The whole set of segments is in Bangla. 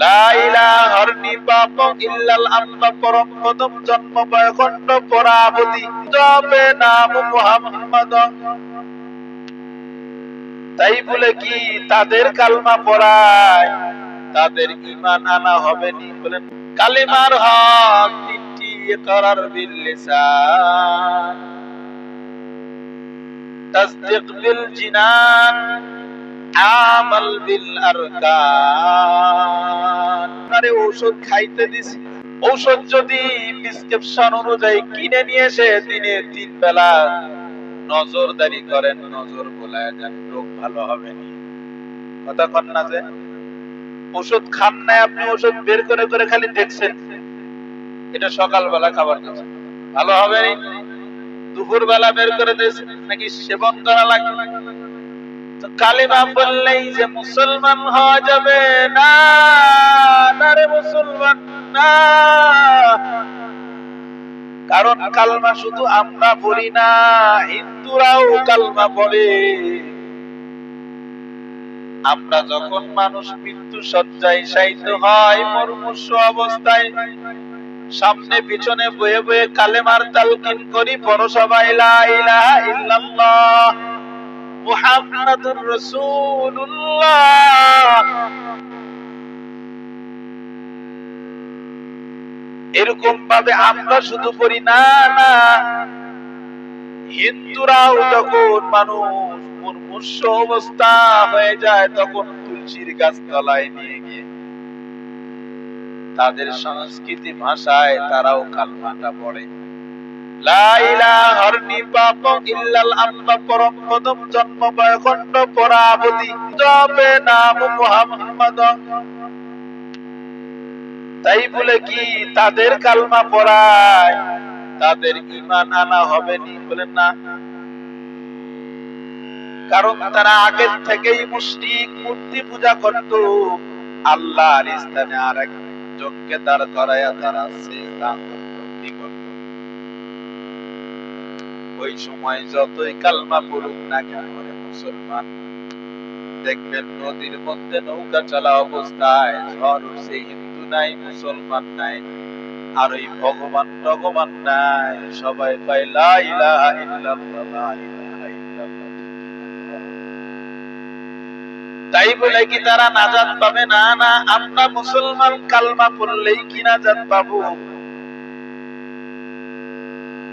লা ইলাহার নিপাপ ইল্লাল আল্লাহ পরম পদম জন্ম বয়খণ্ড পরাবতী জপে নাম মুহাম্মদ। তাই বলে কি তাদের কালমা পড়ায় তাদের ঈমান আনা হবে নি? বলেন কালিমার হক তিনটি, ইকরার বিল লিসান, তাসদীক বিল জিনান, আমাল বিল আরকান। আরে ঔষধ খাইতে দিছি, ঔষধ যদি প্রেসক্রিপশন অনুযায়ী কিনে নিয়ে এসে দিনে 3 বেলা নজরদারি করেন, নজর বোলায় যান, রোগ ভালো হবে না। কথা কন না যে ওষুধ খান না, আপনি ওষুধ বের করে করে খালি দেখছেন এটা সকালবেলা খাবার দিচ্ছে ভালো হবে না, দুপুর বেলা বের করে দিয়েছেন নাকি সেবন করা লাগবে। কালিমা বললেই যে মুসলমান হওয়া যাবে না, না রে মুসলমান না। কারণ কালমা শুধু আমরা পড়ি না, হিন্দুরাও কালমা পড়ে। আমরা যখন মানুষ মৃত্যু শয্যায় শায়িত হয়, মুমূর্ষ অবস্থায় সামনে পিছনে বয়ে বয়ে কালেমার তালকিন করি, পড়ো সবাই লা ইলাহা ইল্লাল্লাহ মুহাম্মাদুর রাসূলুল্লাহ। এরকম ভাবে আমরা শুধু পড়ি না, না হিন্দুরাও যখন মানুষ মুমূর্ষ অবস্থা হয়ে যায় তখন তুলসীর গাছ তলায় নিয়ে গিয়ে তাদের সংস্কৃতি ভাষায় তারাও কালমাটা পড়ে। লা ইলাহার নিপাপ ইল্লাল আল্লাহ পরম পদম জন্ম বয়খণ্ড পরাবতী জপে নাম মুহাম্মদ। তাই বলে কি তাদের কালমা পড়ায় তাদের ঈমান আনা হবে নি? বলেন না। কারণ তারা আগের থেকেই মুশরিক, মূর্তি পূজা করত, আল্লাহর স্থানে আরেক জনকে দাঁড় করায়া তারা সিজদা করত। ওই সময় যতই কালমা পড়ুক না কেন মুসলমান, দেখবেন নদীর মধ্যে নৌকা চলা অবস্থায় ঝড় উঠছে, হিন্দু নাই মুসলমান নাই, আর ওই ভগবান ভগবান নাই, সবাই পায় লা ইলাহা ইল্লাল্লাহ লা ইলাহা ইল্লাল্লাহ। তাই বলে কি তারা নাজাত পাবে না? না, আমরা মুসলমান কালমা পড়লেই কি নাজাত পাবো?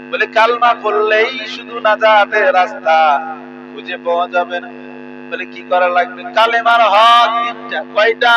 বলে কালমা পড়লেই শুধু নাজাতের রাস্তা খুঁজে পাওয়া যাবে না। বলে কি করা লাগবে? কালেমার হক তিনটা। কয়টা?